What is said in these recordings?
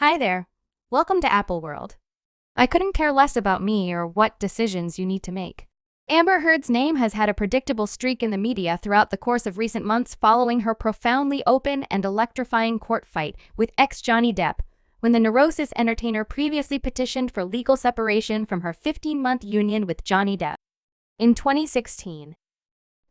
Hi there. Welcome to Apple World. I couldn't care less about me or what decisions you need to make. Amber Heard's name has had a predictable streak in the media throughout the course of recent months following her profoundly open and electrifying court fight with ex-Johnny Depp, when the Neurosis entertainer previously petitioned for legal separation from her 15-month union with Johnny Depp. In 2016,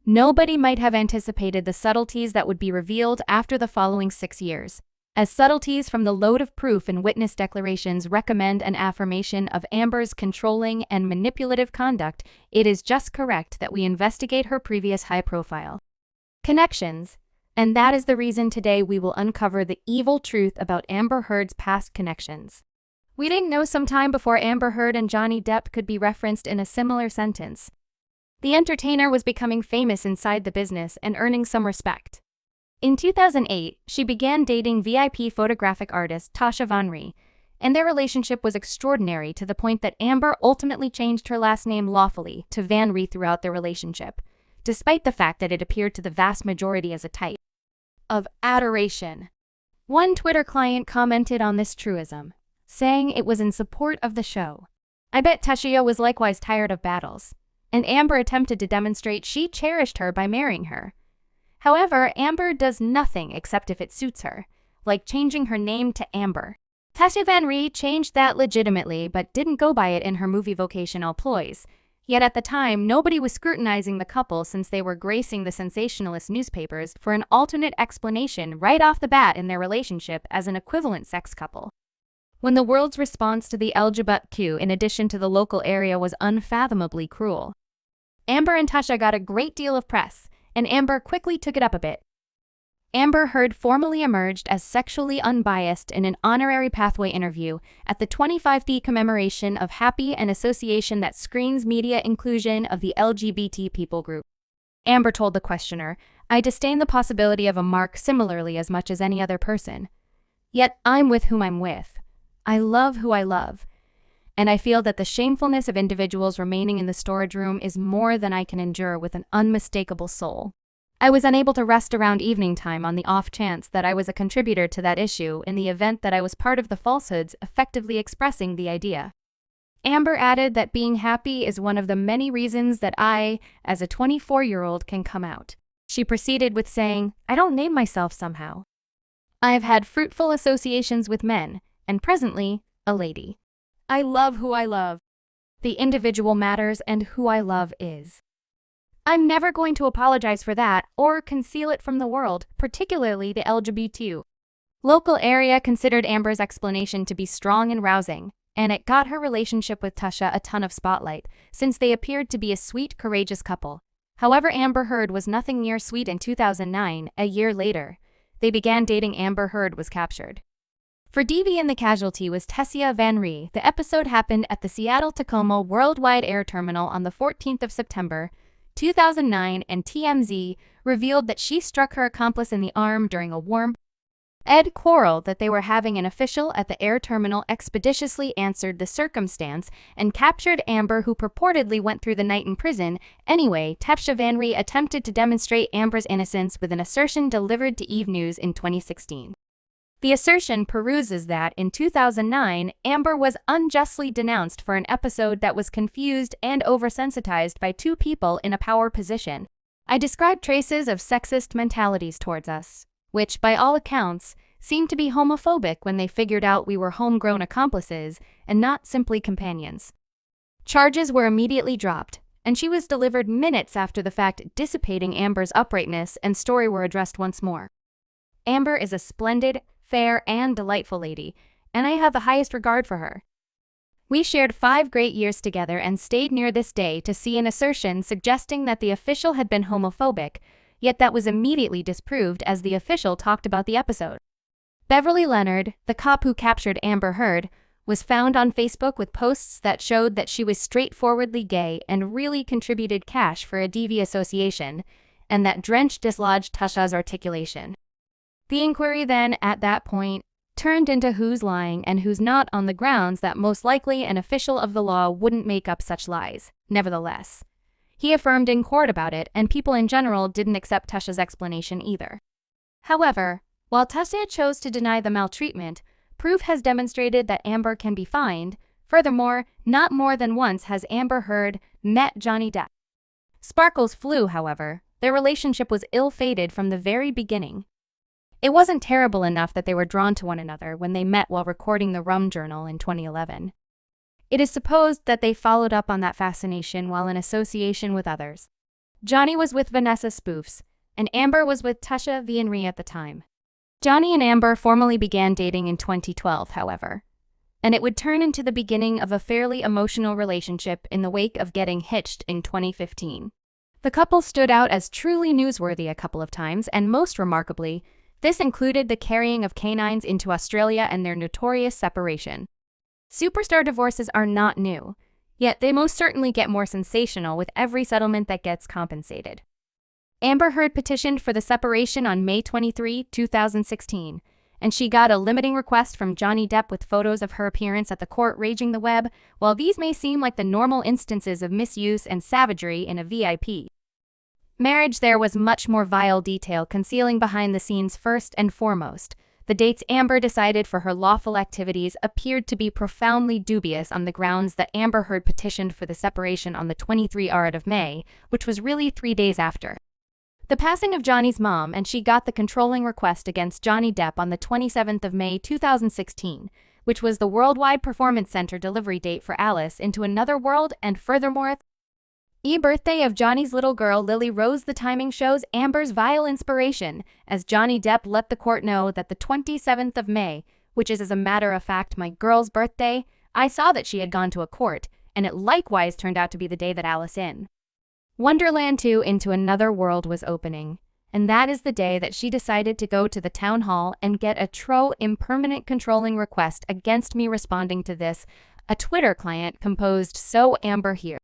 nobody might have anticipated the subtleties that would be revealed after the following 6 years. As subtleties from the load of proof and witness declarations recommend an affirmation of Amber's controlling and manipulative conduct, it is just correct that we investigate her previous high-profile connections. And that is the reason today we will uncover the evil truth about Amber Heard's past connections. We didn't know some time before Amber Heard and Johnny Depp could be referenced in a similar sentence. The entertainer was becoming famous inside the business and earning some respect. In 2008, she began dating VIP photographic artist Tasya van Ree, and their relationship was extraordinary to the point that Amber ultimately changed her last name lawfully to Van Ree throughout their relationship, despite the fact that it appeared to the vast majority as a type of adoration. One Twitter client commented on this truism, saying it was in support of the show. I bet Tasya was likewise tired of battles, and Amber attempted to demonstrate she cherished her by marrying her. However, Amber does nothing except if it suits her, like changing her name to Amber. Tasya van Ree changed that legitimately but didn't go by it in her movie vocational ploys. Yet at the time, nobody was scrutinizing the couple since they were gracing the sensationalist newspapers for an alternate explanation right off the bat in their relationship as an equivalent sex couple. When the world's response to the LGBTQ in addition to the local area was unfathomably cruel, Amber and Tasya got a great deal of press, and Amber quickly took it up a bit. Amber Heard formally emerged as sexually unbiased in an honorary pathway interview at the 25th commemoration of Happy, an association that screens media inclusion of the LGBT people group. Amber told the questioner, "I disdain the possibility of a mark similarly as much as any other person. Yet I'm with whom I'm with. I love who I love. And I feel that the shamefulness of individuals remaining in the storage room is more than I can endure with an unmistakable soul. I was unable to rest around evening time on the off chance that I was a contributor to that issue in the event that I was part of the falsehoods effectively expressing the idea." Amber added that being happy is one of the many reasons that I, as a 24-year-old, can come out. She proceeded with saying, "I don't name myself somehow. I've had fruitful associations with men, and presently, a lady. I love who I love. The individual matters and who I love is. I'm never going to apologize for that or conceal it from the world, particularly the LGBT. Local area considered Amber's explanation to be strong and rousing, and it got her relationship with Tasya a ton of spotlight, since they appeared to be a sweet, courageous couple. However, Amber Heard was nothing near sweet in 2009, a year later. They began dating. Amber Heard was captured. For DV and the casualty was Tasya van Ree. The episode happened at the Seattle-Tacoma Worldwide Air Terminal on the 14th of September, 2009, and TMZ revealed that she struck her accomplice in the arm during a warm-ed quarrel that they were having. An official at the air terminal expeditiously answered the circumstance and captured Amber, who purportedly went through the night in prison. Anyway, Tasya van Ree attempted to demonstrate Amber's innocence with an assertion delivered to Eve News in 2016. The assertion peruses that, in 2009, Amber was unjustly denounced for an episode that was confused and oversensitized by two people in a power position. I described traces of sexist mentalities towards us, which, by all accounts, seemed to be homophobic when they figured out we were homegrown accomplices and not simply companions. Charges were immediately dropped, and she was delivered minutes after the fact, dissipating Amber's uprightness and story were addressed once more. Amber is a splendid, fair, and delightful lady, and I have the highest regard for her. We shared 5 great years together and stayed near this day to see an assertion suggesting that the official had been homophobic, yet that was immediately disproved as the official talked about the episode. Beverly Leonard, the cop who captured Amber Heard, was found on Facebook with posts that showed that she was straightforwardly gay and really contributed cash for a DV association, and that Drench dislodged Tasya's articulation. The inquiry then, at that point, turned into who's lying and who's not, on the grounds that most likely an official of the law wouldn't make up such lies. Nevertheless, he affirmed in court about it, and people in general didn't accept Tasya's explanation either. However, while Tasya chose to deny the maltreatment, Proof has demonstrated that Amber can be fined. Furthermore, not more than once has Amber Heard met Johnny Depp. Sparkles flew, however. Their relationship was ill-fated from the very beginning. It wasn't terrible enough that they were drawn to one another when they met while recording the Rum Journal in 2011. It is supposed that they followed up on that fascination while in association with others. Johnny was with Vanessa Spoofs, and Amber was with Tasya van Ree at the time. Johnny and Amber formally began dating in 2012, however, and it would turn into the beginning of a fairly emotional relationship in the wake of getting hitched in 2015. The couple stood out as truly newsworthy a couple of times, and most remarkably, this included the carrying of canines into Australia and their notorious separation. Superstar divorces are not new, yet they most certainly get more sensational with every settlement that gets compensated. Amber Heard petitioned for the separation on May 23, 2016, and she got a limiting request from Johnny Depp with photos of her appearance at the court raging the web. While these may seem like the normal instances of misuse and savagery in a VIP marriage, there was much more vile detail concealing behind the scenes. First and foremost, the dates Amber decided for her lawful activities appeared to be profoundly dubious on the grounds that Amber Heard petitioned for the separation on the 23rd of May, which was really 3 days after the passing of Johnny's mom, and she got the controlling request against Johnny Depp on the 27th of May 2016, which was the Worldwide Performance Center delivery date for Alice into Another World, and furthermore, the birthday of Johnny's little girl Lily Rose. The timing shows Amber's vile inspiration, as Johnny Depp let the court know that the 27th of May, which is as a matter of fact my girl's birthday, I saw that she had gone to a court, and it likewise turned out to be the day that Alice in Wonderland 2 Into Another World was opening, and that is the day that she decided to go to the town hall and get a impermanent controlling request against me. Responding to this, a Twitter client composed, "So Amber here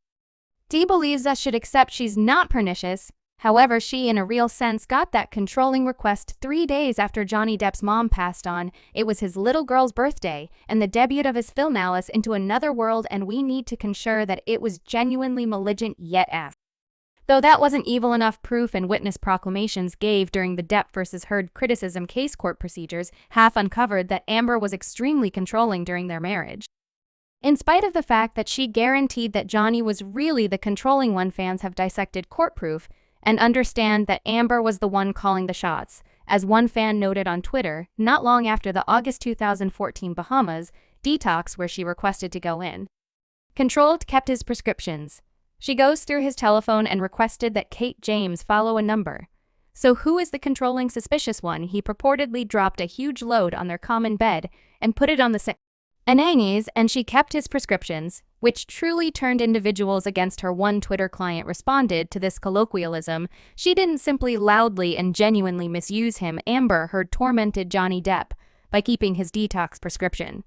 D believes us should accept she's not pernicious." However, she in a real sense got that controlling request 3 days after Johnny Depp's mom passed on. It was his little girl's birthday and the debut of his film Alice Into Another World, and we need to ensure that it was genuinely malignant yet asked. Though that wasn't evil enough, proof and witness proclamations gave during the Depp versus Heard criticism case court procedures half uncovered that Amber was extremely controlling during their marriage. In spite of the fact that she guaranteed that Johnny was really the controlling one, fans have dissected court proof and understand that Amber was the one calling the shots, as one fan noted on Twitter not long after the August 2014 Bahamas detox where she requested to go in. Controlled kept his prescriptions. She goes through his telephone and requested that Kate James follow a number. So who is the controlling suspicious one? He purportedly dropped a huge load on their common bed and put it on the Anani's, and she kept his prescriptions, which truly turned individuals against her. One Twitter client responded to this colloquialism. She didn't simply loudly and genuinely misuse him. Amber Heard tormented Johnny Depp by keeping his detox prescription.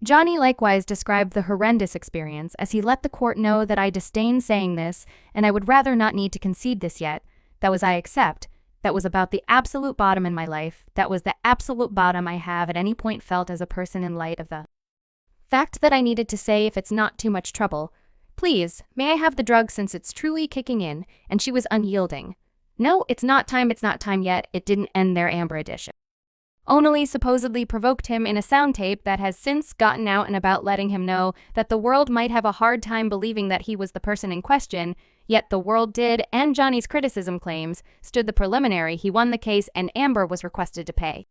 Johnny likewise described the horrendous experience as he let the court know that I disdain saying this, and I would rather not need to concede this yet. That was I accept. That was about the absolute bottom in my life. That was the absolute bottom I have at any point felt as a person in light of the fact that I needed to say, if it's not too much trouble, please, may I have the drug since it's truly kicking in, and she was unyielding. No, it's not time yet. It didn't end there. Amber edition only supposedly provoked him in a sound tape that has since gotten out and about, letting him know that the world might have a hard time believing that he was the person in question, yet the world did, and Johnny's criticism claims stood the preliminary. He won the case, and Amber was requested to pay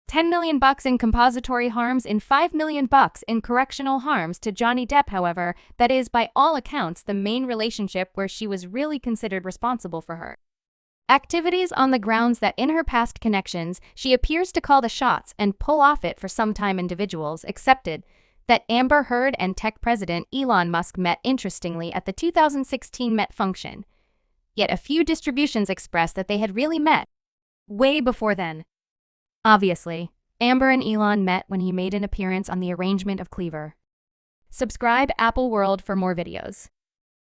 $10 million in compository harms and $5 million in correctional harms to Johnny Depp. However, that is by all accounts the main relationship where she was really considered responsible for her activities, on the grounds that in her past connections she appears to call the shots and pull off it for some time. Individuals accepted that Amber Heard and tech president Elon Musk met interestingly at the 2016 Met function, yet a few distributions expressed that they had really met way before then. Obviously, Amber and Elon met when he made an appearance on the arrangement of Cleaver. Subscribe Apple World for more videos.